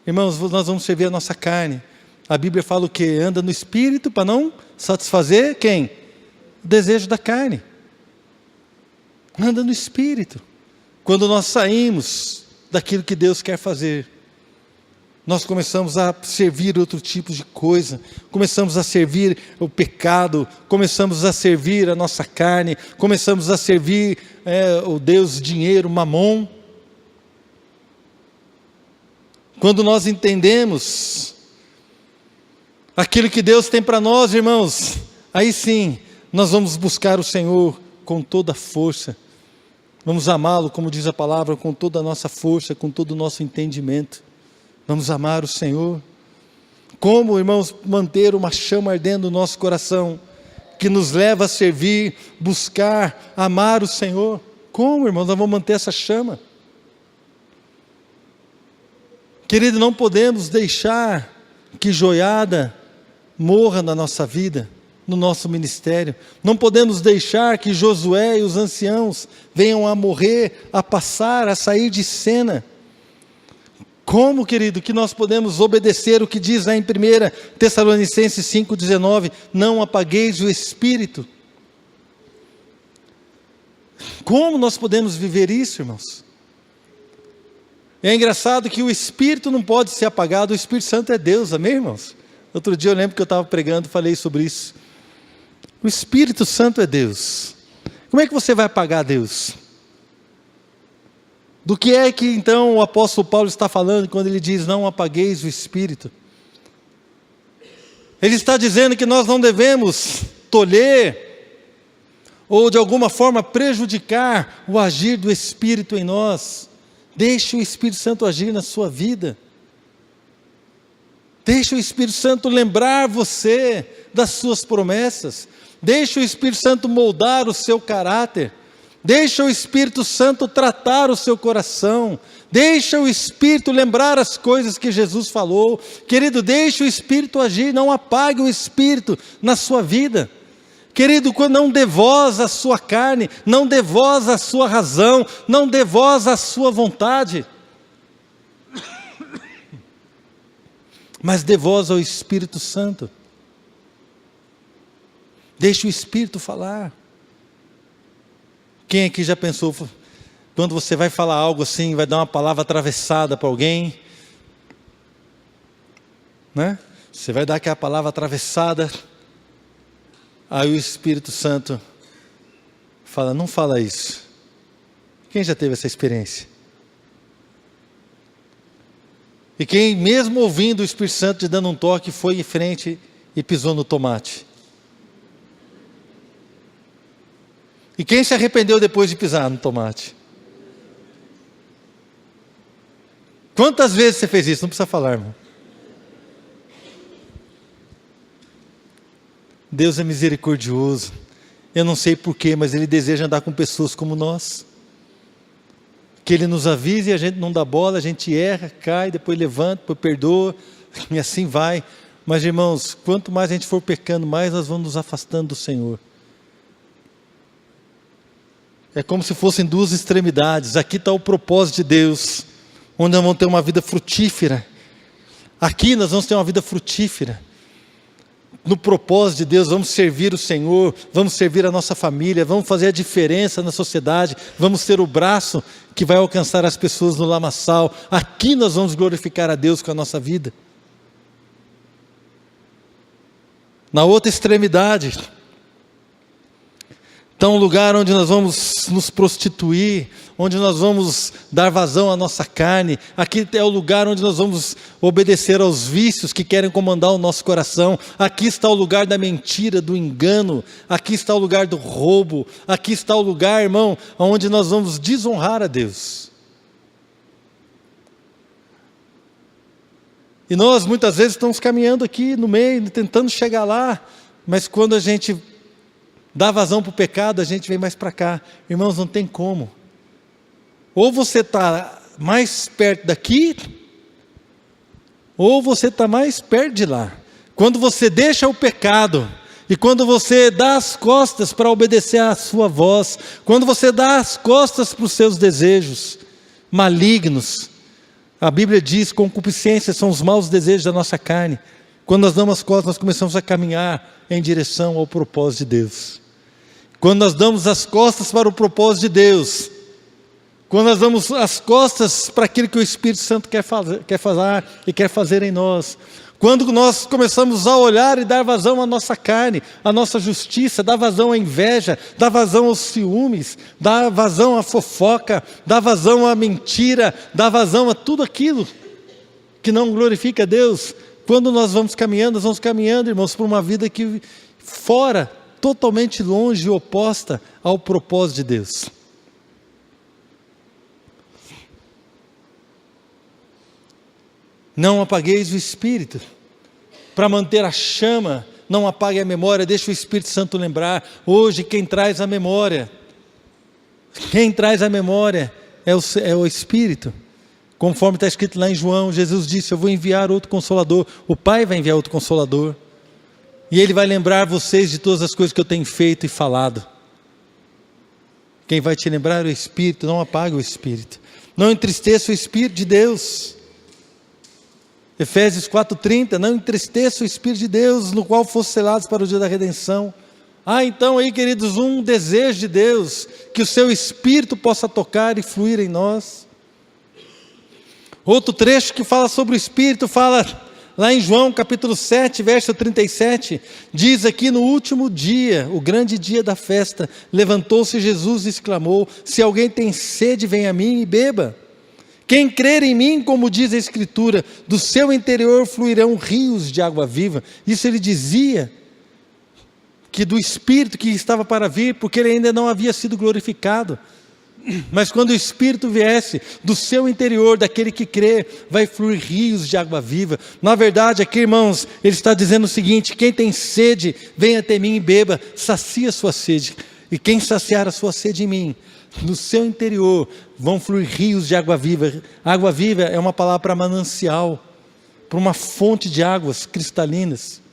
Irmãos, nós vamos servir a nossa carne. A Bíblia fala o quê? Anda no Espírito para não satisfazer quem? O desejo da carne. Anda no Espírito. Quando nós saímos daquilo que Deus quer fazer, nós começamos a servir outro tipo de coisa, começamos a servir o pecado, começamos a servir a nossa carne, começamos a servir o Deus dinheiro, Mamon. Quando nós entendemos aquilo que Deus tem para nós, irmãos, aí sim, nós vamos buscar o Senhor com toda a força, vamos amá-lo, como diz a palavra, com toda a nossa força, com todo o nosso entendimento. Vamos amar o Senhor. Como, irmãos, manter uma chama ardendo no nosso coração, que nos leva a servir, buscar, amar o Senhor? Como, irmãos, nós vamos manter essa chama? Querido, não podemos deixar que Joiada morra na nossa vida, no nosso ministério. Não podemos deixar que Josué e os anciãos venham a morrer, a passar, a sair de cena. Como, querido, que nós podemos obedecer o que diz lá em 1 Tessalonicenses 5,19, não apagueis o Espírito? Como nós podemos viver isso, irmãos? É engraçado que o Espírito não pode ser apagado, o Espírito Santo é Deus, amém, irmãos? Outro dia eu lembro que eu estava pregando, falei sobre isso. O Espírito Santo é Deus. Como é que você vai apagar Deus? Do que é que então o apóstolo Paulo está falando quando ele diz não apagueis o Espírito? Ele está dizendo que nós não devemos tolher, ou de alguma forma prejudicar o agir do Espírito em nós. Deixe o Espírito Santo agir na sua vida. Deixe o Espírito Santo lembrar você das suas promessas. Deixe o Espírito Santo moldar o seu caráter. Deixe o Espírito Santo tratar o seu coração. Deixe o Espírito lembrar as coisas que Jesus falou. Querido, deixe o Espírito agir, não apague o Espírito na sua vida. Querido, não dê voz à sua carne, não dê voz à sua razão, não dê voz à sua vontade. Mas dê voz ao Espírito Santo. Deixe o Espírito falar. Quem aqui já pensou, quando você vai falar algo assim, vai dar uma palavra atravessada para alguém, né? Você vai dar aquela palavra atravessada, aí o Espírito Santo fala, não fala isso. Quem já teve essa experiência? E quem mesmo ouvindo o Espírito Santo te dando um toque, foi em frente e pisou no tomate? E quem se arrependeu depois de pisar no tomate? Quantas vezes você fez isso? Não precisa falar, irmão. Deus é misericordioso. Eu não sei porquê, mas Ele deseja andar com pessoas como nós. Que Ele nos avise e a gente não dá bola, a gente erra, cai, depois levanta, depois perdoa, e assim vai. Mas irmãos, quanto mais a gente for pecando, mais nós vamos nos afastando do Senhor. É como se fossem duas extremidades. Aqui está o propósito de Deus, onde nós vamos ter uma vida frutífera. Aqui nós vamos ter uma vida frutífera. No propósito de Deus, vamos servir o Senhor, vamos servir a nossa família, vamos fazer a diferença na sociedade, vamos ser o braço que vai alcançar as pessoas no lamaçal. Aqui nós vamos glorificar a Deus com a nossa vida. Na outra extremidade, está um lugar onde nós vamos nos prostituir, onde nós vamos dar vazão à nossa carne. Aqui é o lugar onde nós vamos obedecer aos vícios que querem comandar o nosso coração. Aqui está o lugar da mentira, do engano. Aqui está o lugar do roubo. Aqui está o lugar, irmão, onde nós vamos desonrar a Deus. E nós muitas vezes estamos caminhando aqui no meio, tentando chegar lá, mas quando a gente dá vazão para o pecado, a gente vem mais para cá. Irmãos, não tem como. Ou você está mais perto daqui, ou você está mais perto de lá. Quando você deixa o pecado, e quando você dá as costas para obedecer à sua voz, quando você dá as costas para os seus desejos malignos, a Bíblia diz, concupiscência são os maus desejos da nossa carne. Quando nós damos as costas, nós começamos a caminhar em direção ao propósito de Deus. Quando nós damos as costas para o propósito de Deus, quando nós damos as costas para aquilo que o Espírito Santo quer fazer em nós, quando nós começamos a olhar e dar vazão à nossa carne, à nossa justiça, dar vazão à inveja, dar vazão aos ciúmes, dar vazão à fofoca, dar vazão à mentira, dar vazão a tudo aquilo que não glorifica a Deus, quando nós vamos caminhando, irmãos, para uma vida que fora, totalmente longe e oposta ao propósito de Deus. Não apagueis o Espírito. Para manter a chama, não apague a memória, deixe o Espírito Santo lembrar. Hoje quem traz a memória é o Espírito. Conforme está escrito lá em João, Jesus disse, eu vou enviar outro Consolador. O Pai vai enviar outro Consolador. E Ele vai lembrar vocês de todas as coisas que eu tenho feito e falado. Quem vai te lembrar é o Espírito, não apague o Espírito. Não entristeça o Espírito de Deus. Efésios 4:30, não entristeça o Espírito de Deus, no qual fossem selados para o dia da redenção. Então aí, queridos, um desejo de Deus, que o seu Espírito possa tocar e fluir em nós. Outro trecho que fala sobre o Espírito, fala lá em João capítulo 7, verso 37, diz aqui, no último dia, o grande dia da festa, levantou-se Jesus e exclamou, se alguém tem sede, venha a mim e beba. Quem crer em mim, como diz a Escritura, do seu interior fluirão rios de água viva. Isso ele dizia, que do Espírito que estava para vir, porque ele ainda não havia sido glorificado. Mas quando o Espírito viesse do seu interior, daquele que crê, vai fluir rios de água viva. Na verdade, aqui, irmãos, ele está dizendo o seguinte: quem tem sede, venha até mim e beba, sacia a sua sede. E quem saciar a sua sede em mim, no seu interior, vão fluir rios de água viva. Água viva é uma palavra para manancial, para uma fonte de águas cristalinas.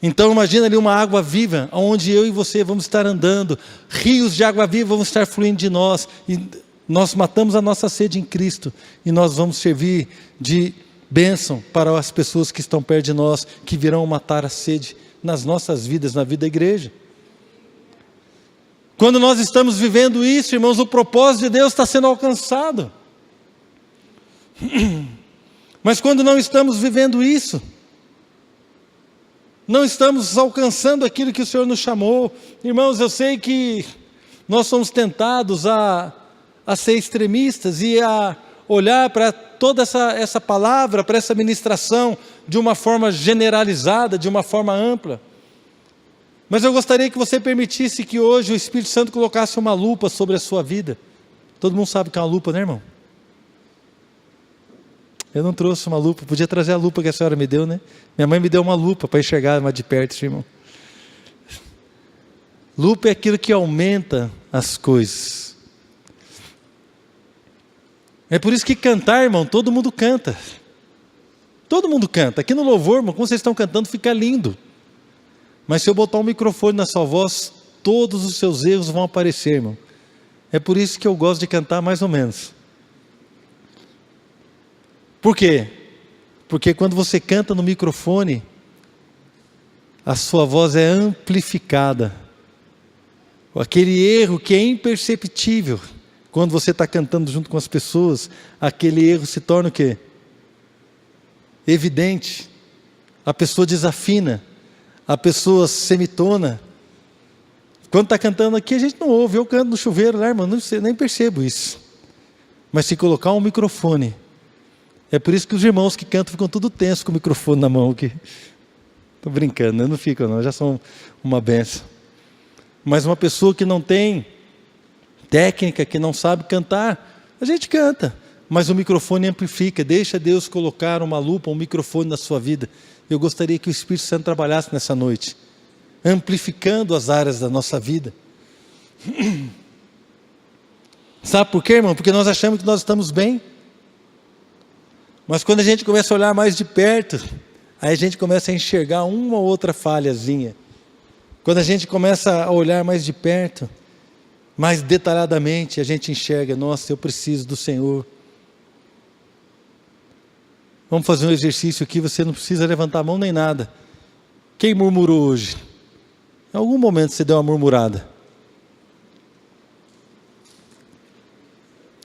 Então imagina ali uma água viva, onde eu e você vamos estar andando, rios de água viva vão estar fluindo de nós, e nós matamos a nossa sede em Cristo, e nós vamos servir de bênção para as pessoas que estão perto de nós, que virão matar a sede nas nossas vidas, na vida da igreja. Quando nós estamos vivendo isso, irmãos, o propósito de Deus está sendo alcançado. Mas quando não estamos vivendo isso, não estamos alcançando aquilo que o Senhor nos chamou. Irmãos, eu sei que nós somos tentados a ser extremistas e a olhar para toda essa palavra, para essa ministração de uma forma generalizada, de uma forma ampla. Mas eu gostaria que você permitisse que hoje o Espírito Santo colocasse uma lupa sobre a sua vida. Todo mundo sabe o que é uma lupa, né, irmão? Eu não trouxe uma lupa, podia trazer a lupa que a senhora me deu, né? Minha mãe me deu uma lupa para enxergar mais de perto, irmão. Lupa é aquilo que aumenta as coisas. É por isso que cantar, irmão, todo mundo canta. Todo mundo canta. Aqui no louvor, irmão, como vocês estão cantando, fica lindo. Mas se eu botar um microfone na sua voz, todos os seus erros vão aparecer, irmão. É por isso que eu gosto de cantar mais ou menos. Por quê? Porque quando você canta no microfone, a sua voz é amplificada. Aquele erro que é imperceptível, quando você está cantando junto com as pessoas, aquele erro se torna o quê? Evidente. A pessoa desafina, a pessoa semitona. Quando está cantando aqui, a gente não ouve. Eu canto no chuveiro lá, irmão, nem percebo isso. Mas se colocar um microfone, é por isso que os irmãos que cantam ficam tudo tensos com o microfone na mão. Estou brincando, eu não fico não, já são uma benção. Mas uma pessoa que não tem técnica, que não sabe cantar, a gente canta, mas o microfone amplifica. Deixa Deus colocar uma lupa, um microfone na sua vida. Eu gostaria que o Espírito Santo trabalhasse nessa noite, amplificando as áreas da nossa vida. Sabe por quê, irmão? Porque nós achamos que nós estamos bem. Mas quando a gente começa a olhar mais de perto, aí a gente começa a enxergar uma ou outra falhazinha. Quando a gente começa a olhar mais de perto, mais detalhadamente, a gente enxerga: nossa, eu preciso do Senhor. Vamos fazer um exercício aqui, você não precisa levantar a mão nem nada. Quem murmurou hoje? Em algum momento você deu uma murmurada.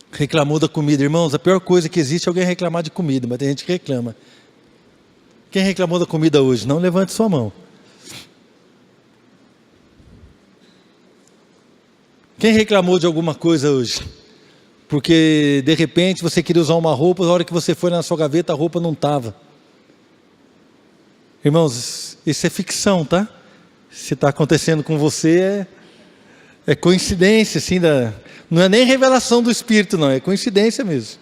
Reclamou da comida. Irmãos, a pior coisa que existe é alguém reclamar de comida, mas tem gente que reclama. Quem reclamou da comida hoje? Não levante sua mão. Quem reclamou de alguma coisa hoje? Porque de repente você queria usar uma roupa, na hora que você foi na sua gaveta a roupa não estava. Irmãos, isso é ficção, tá? Se está acontecendo com você, é coincidência, assim, não é nem revelação do Espírito, não, é coincidência mesmo.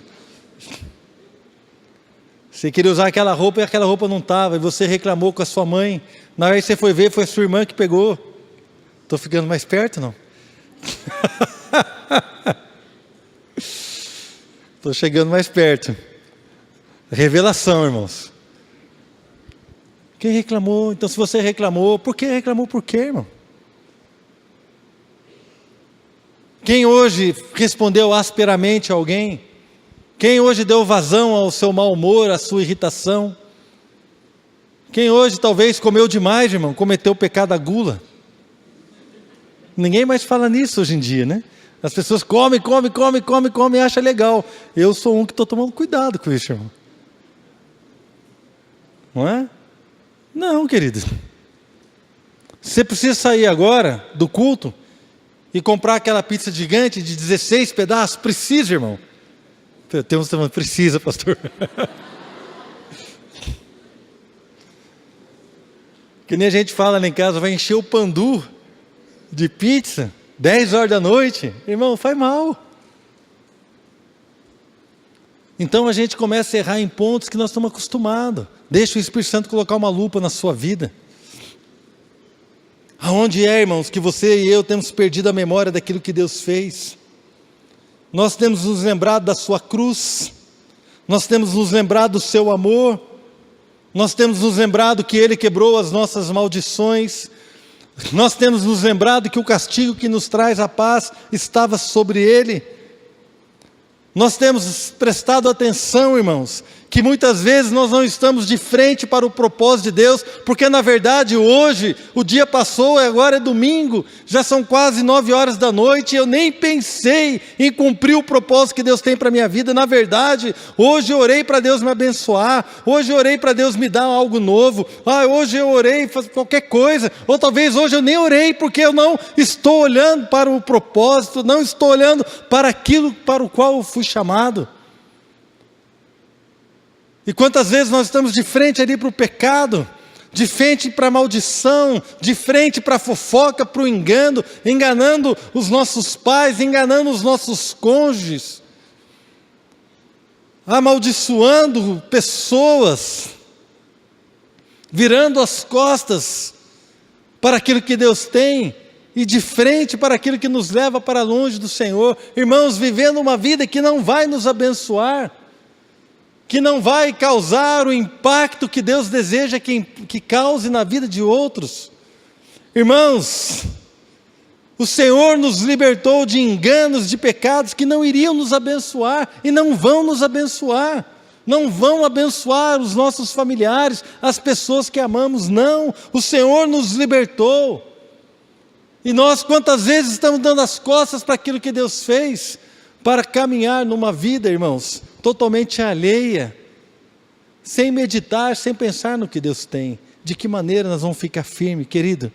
Você queria usar aquela roupa e aquela roupa não estava, e você reclamou com a sua mãe. Na hora que você foi ver, foi a sua irmã que pegou. Estou ficando mais perto, não? Estou chegando mais perto. Revelação, irmãos. Quem reclamou? Então, se você reclamou, por que reclamou? Por quê, irmão? Quem hoje respondeu asperamente a alguém? Quem hoje deu vazão ao seu mau humor, à sua irritação? Quem hoje talvez comeu demais, irmão, cometeu o pecado da gula? Ninguém mais fala nisso hoje em dia, né? As pessoas comem e acham legal. Eu sou um que estou tomando cuidado com isso, irmão. Não é? Não, querido. Você precisa sair agora do culto e comprar aquela pizza gigante de 16 pedaços? Precisa, irmão. Tem uns que falando, precisa, pastor. Que nem a gente fala lá em casa, vai encher o pandu de pizza, 10 horas da noite. Irmão, faz mal. Então a gente começa a errar em pontos que nós estamos acostumados. Deixa o Espírito Santo colocar uma lupa na sua vida. Aonde é, irmãos, que você e eu temos perdido a memória daquilo que Deus fez? Nós temos nos lembrado da sua cruz, nós temos nos lembrado do seu amor, nós temos nos lembrado que Ele quebrou as nossas maldições, nós temos nos lembrado que o castigo que nos traz a paz estava sobre Ele. Nós temos prestado atenção, irmãos, que muitas vezes nós não estamos de frente para o propósito de Deus, porque na verdade hoje, o dia passou e agora é domingo, já são quase 9 horas da noite, e eu nem pensei em cumprir o propósito que Deus tem para a minha vida. Na verdade, hoje eu orei para Deus me abençoar, hoje eu orei para Deus me dar algo novo, hoje eu orei para qualquer coisa, ou talvez hoje eu nem orei, porque eu não estou olhando para o propósito, não estou olhando para aquilo para o qual eu fui chamado. E quantas vezes nós estamos de frente ali para o pecado, de frente para a maldição, de frente para a fofoca, para o engano, enganando os nossos pais, enganando os nossos cônjuges, amaldiçoando pessoas, virando as costas para aquilo que Deus tem, e de frente para aquilo que nos leva para longe do Senhor. Irmãos, vivendo uma vida que não vai nos abençoar, que não vai causar o impacto que Deus deseja que cause na vida de outros. Irmãos, o Senhor nos libertou de enganos, de pecados que não iriam nos abençoar e não vão nos abençoar. Não vão abençoar os nossos familiares, as pessoas que amamos, não. O Senhor nos libertou. E nós quantas vezes estamos dando as costas para aquilo que Deus fez, para caminhar numa vida, irmãos, totalmente alheia, sem meditar, sem pensar no que Deus tem. De que maneira nós vamos ficar firmes, querido?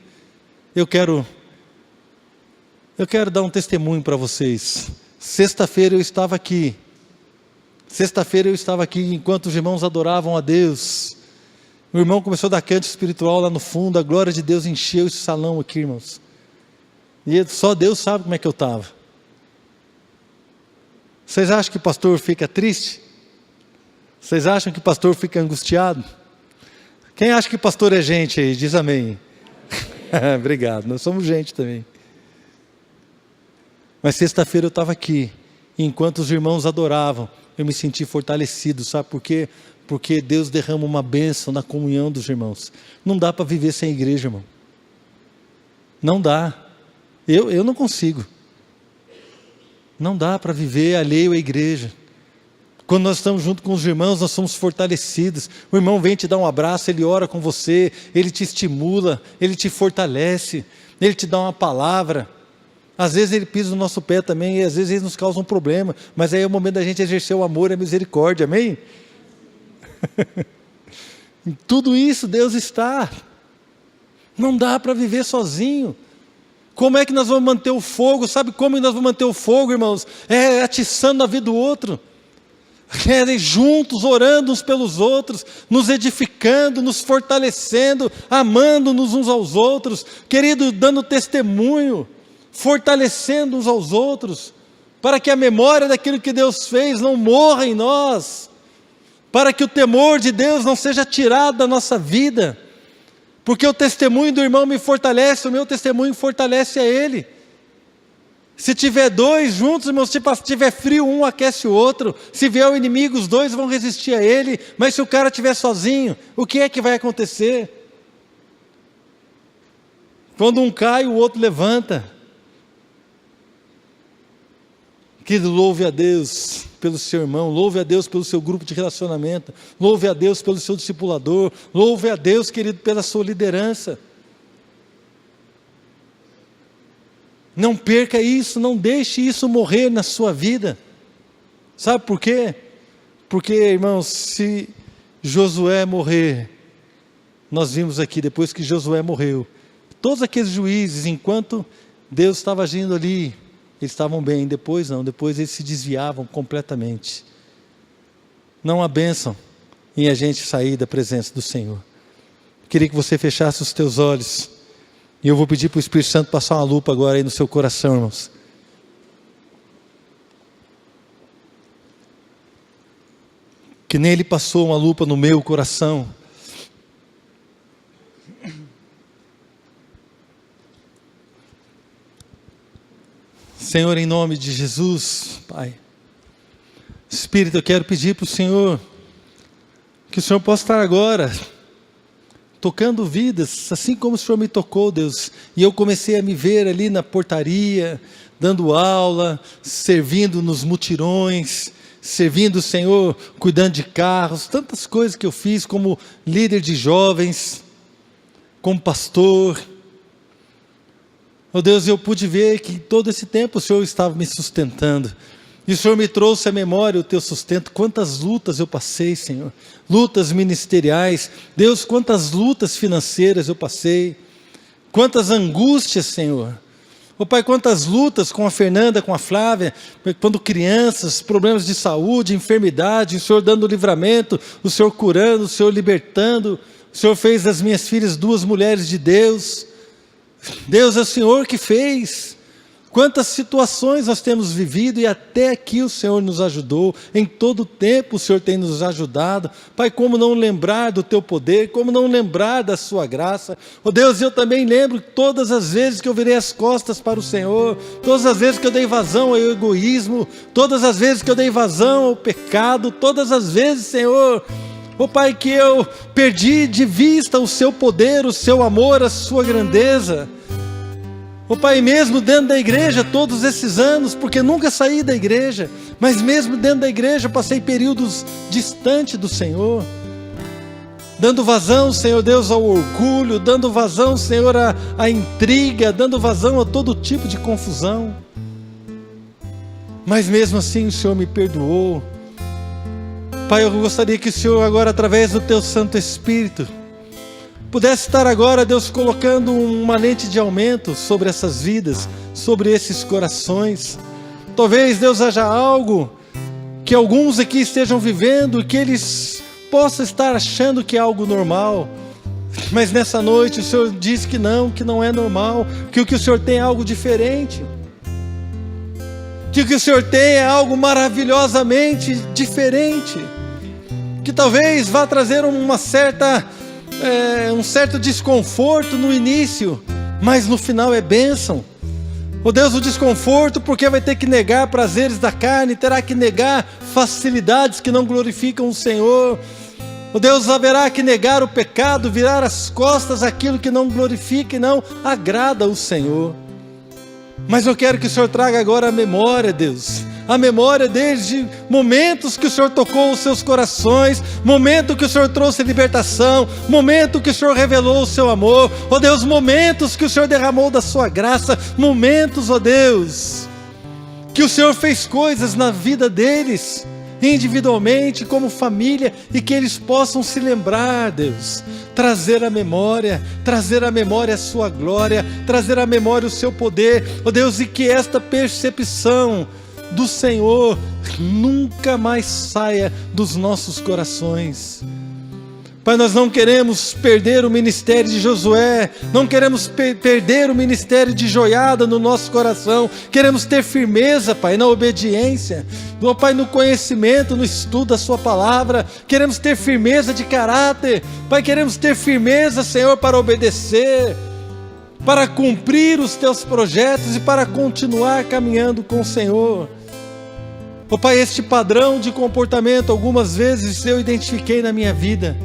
Eu quero dar um testemunho para vocês. Sexta-feira eu estava aqui enquanto os irmãos adoravam a Deus. O irmão começou a dar canto espiritual lá no fundo, a glória de Deus encheu esse salão aqui, irmãos. E só Deus sabe como é que eu estava. Vocês acham que o pastor fica triste? Vocês acham que o pastor fica angustiado? Quem acha que pastor é gente aí? Diz amém. Obrigado, nós somos gente também. Mas sexta-feira eu estava aqui, e enquanto os irmãos adoravam, eu me senti fortalecido, sabe por quê? Porque Deus derrama uma bênção na comunhão dos irmãos. Não dá para viver sem igreja, irmão. Não dá. Eu não consigo. Não dá para viver alheio à igreja. Quando nós estamos junto com os irmãos, nós somos fortalecidos. O irmão vem te dar um abraço, ele ora com você, ele te estimula, ele te fortalece, ele te dá uma palavra. Às vezes ele pisa no nosso pé também, e às vezes ele nos causa um problema, mas aí é o momento da gente exercer o amor e a misericórdia, amém? Em tudo isso Deus está. Não dá para viver sozinho. Como é que nós vamos manter o fogo? Sabe como nós vamos manter o fogo, irmãos? É atiçando a vida do outro. É juntos, orando uns pelos outros, nos edificando, nos fortalecendo, amando-nos uns aos outros. Querido, dando testemunho, fortalecendo uns aos outros, para que a memória daquilo que Deus fez não morra em nós, para que o temor de Deus não seja tirado da nossa vida. Porque o testemunho do irmão me fortalece, o meu testemunho fortalece a ele. Se tiver dois juntos, irmãos, se tiver frio, um aquece o outro. Se vier o inimigo, os dois vão resistir a ele. Mas se o cara estiver sozinho, o que é que vai acontecer? Quando um cai, o outro levanta. Que louve a Deus pelo seu irmão, louve a Deus pelo seu grupo de relacionamento, louve a Deus pelo seu discipulador, louve a Deus, querido, pela sua liderança. Não perca isso, não deixe isso morrer na sua vida. Sabe por quê? Porque, irmãos, se Josué morrer, nós vimos aqui, depois que Josué morreu, todos aqueles juízes, enquanto Deus estava agindo ali, eles estavam bem, depois não, depois eles se desviavam completamente. Não há bênção em a gente sair da presença do Senhor. queria que você fechasse os teus olhos. E eu vou pedir para o Espírito Santo passar uma lupa agora aí no seu coração, irmãos. Que nem Ele passou uma lupa no meu coração. Senhor, em nome de Jesus, Pai. Espírito, eu quero pedir para o Senhor, que o Senhor possa estar agora tocando vidas, assim como o Senhor me tocou, Deus. E eu comecei a me ver ali na portaria, dando aula, servindo nos mutirões, servindo, Senhor, cuidando de carros, tantas coisas que eu fiz como líder de jovens, como pastor. Oh Deus, eu pude ver que todo esse tempo o Senhor estava me sustentando. E o Senhor me trouxe à memória o teu sustento. Quantas lutas eu passei, Senhor. Lutas ministeriais. Deus, quantas lutas financeiras eu passei. Quantas angústias, Senhor. Oh Pai, quantas lutas com a Fernanda, com a Flávia, quando crianças, problemas de saúde, enfermidade, o Senhor dando livramento, o Senhor curando, o Senhor libertando. O Senhor fez das minhas filhas 2 mulheres de Deus. Deus, é o Senhor que fez. Quantas situações nós temos vivido e até aqui o Senhor nos ajudou. Em todo tempo o Senhor tem nos ajudado. Pai, como não lembrar do teu poder, como não lembrar da sua graça. Oh Deus, eu também lembro todas as vezes que eu virei as costas para o Senhor, todas as vezes que eu dei vazão ao egoísmo, todas as vezes que eu dei vazão ao pecado, todas as vezes, Senhor, oh Pai, que eu perdi de vista o seu poder, o seu amor, a sua grandeza. Oh Pai, mesmo dentro da igreja todos esses anos, porque nunca saí da igreja, mas mesmo dentro da igreja passei períodos distante do Senhor, dando vazão, Senhor Deus, ao orgulho, dando vazão, Senhor, à intriga, dando vazão a todo tipo de confusão. Mas mesmo assim o Senhor me perdoou. Pai, eu gostaria que o Senhor agora, através do Teu Santo Espírito, pudesse estar agora, Deus, colocando uma lente de aumento sobre essas vidas, sobre esses corações. Talvez, Deus, haja algo que alguns aqui estejam vivendo, que eles possam estar achando que é algo normal, mas nessa noite o Senhor diz que não é normal, que o que o Senhor tem é algo diferente, que o que o Senhor tem é algo maravilhosamente diferente, que talvez vá trazer um certo desconforto no início, mas no final é bênção. Oh Deus, o desconforto porque vai ter que negar prazeres da carne, terá que negar facilidades que não glorificam o Senhor. Oh Deus, haverá que negar o pecado, virar as costas àquilo que não glorifica e não agrada o Senhor. Mas eu quero que o Senhor traga agora a memória, Deus, a memória desde momentos que o Senhor tocou os seus corações, momento que o Senhor trouxe libertação, momento que o Senhor revelou o seu amor, ó Deus, momentos que o Senhor derramou da sua graça, momentos, ó Deus, que o Senhor fez coisas na vida deles, individualmente, como família, e que eles possam se lembrar, Deus, trazer à memória a sua glória, trazer à memória o seu poder, ó Deus, e que esta percepção do Senhor nunca mais saia dos nossos corações. Pai, nós não queremos perder o ministério de Josué, não queremos perder o ministério de Joiada no nosso coração, queremos ter firmeza, Pai, na obediência, Pai, no conhecimento, no estudo da sua palavra, queremos ter firmeza de caráter, Pai, queremos ter firmeza, Senhor, para obedecer, para cumprir os teus projetos e para continuar caminhando com o Senhor. Oh Pai, este padrão de comportamento algumas vezes eu identifiquei na minha vida,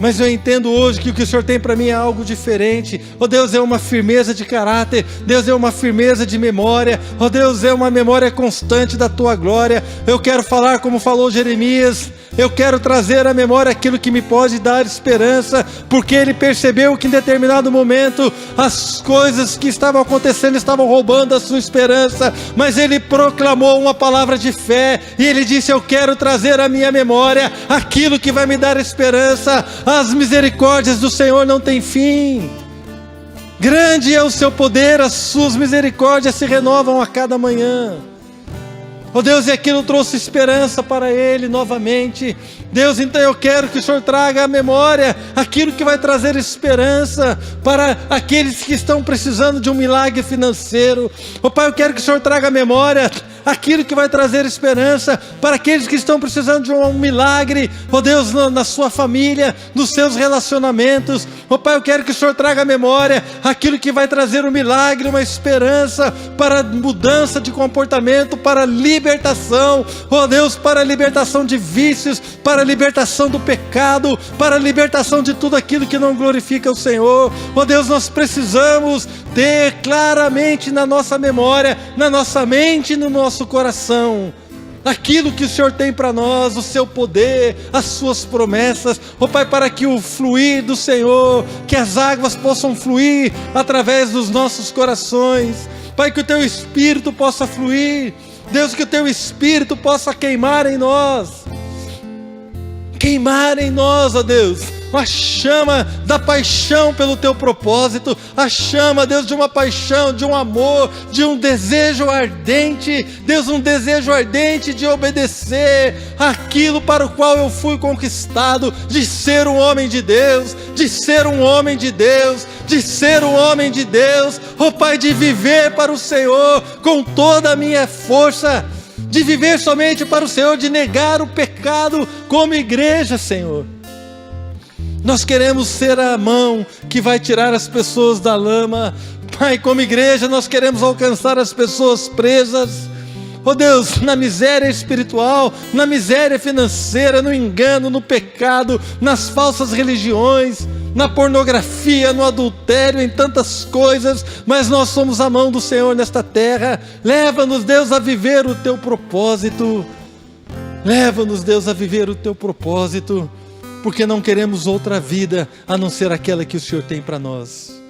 mas eu entendo hoje que o que o Senhor tem para mim é algo diferente. Oh Deus, é uma firmeza de caráter, Deus, é uma firmeza de memória, oh Deus, é uma memória constante da Tua glória. Eu quero falar como falou Jeremias, eu quero trazer à memória aquilo que me pode dar esperança, porque ele percebeu que em determinado momento as coisas que estavam acontecendo estavam roubando a sua esperança, mas ele proclamou uma palavra de fé, e ele disse: eu quero trazer à minha memória aquilo que vai me dar esperança. As misericórdias do Senhor não têm fim, grande é o seu poder, as suas misericórdias se renovam a cada manhã. Oh Deus, e aquilo trouxe esperança para ele novamente. Deus, então eu quero que o Senhor traga à memória aquilo que vai trazer esperança para aqueles que estão precisando de um milagre financeiro. Oh Pai, eu quero que o Senhor traga à memória aquilo que vai trazer esperança para aqueles que estão precisando de um milagre, oh Deus, na sua família, nos seus relacionamentos. Oh Pai, eu quero que o Senhor traga à memória aquilo que vai trazer um milagre, uma esperança para mudança de comportamento, para libertação, oh Deus, para libertação de vícios, para libertação do pecado, para libertação de tudo aquilo que não glorifica o Senhor. Oh Deus, nós precisamos ter claramente na nossa memória, na nossa mente, no nosso coração, aquilo que o Senhor tem para nós, o seu poder, as suas promessas, oh Pai, para que o fluir do Senhor, que as águas possam fluir através dos nossos corações, Pai, que o teu Espírito possa fluir, Deus, que o teu Espírito possa queimar em nós, ó Deus, a chama da paixão pelo teu propósito, a chama, Deus, de uma paixão, de um amor, de um desejo ardente, Deus, um desejo ardente de obedecer aquilo para o qual eu fui conquistado, de ser um homem de Deus, de ser um homem de Deus, de ser um homem de Deus, ó Pai, de viver para o Senhor com toda a minha força, de viver somente para o Senhor, de negar o pecado como igreja, Senhor. Nós queremos ser a mão que vai tirar as pessoas da lama. Pai, como igreja, nós queremos alcançar as pessoas presas, oh Deus, na miséria espiritual, na miséria financeira, no engano, no pecado, nas falsas religiões, na pornografia, no adultério, em tantas coisas, mas nós somos a mão do Senhor nesta terra. Leva-nos, Deus, a viver o teu propósito. Leva-nos, Deus, a viver o teu propósito, porque não queremos outra vida a não ser aquela que o Senhor tem para nós.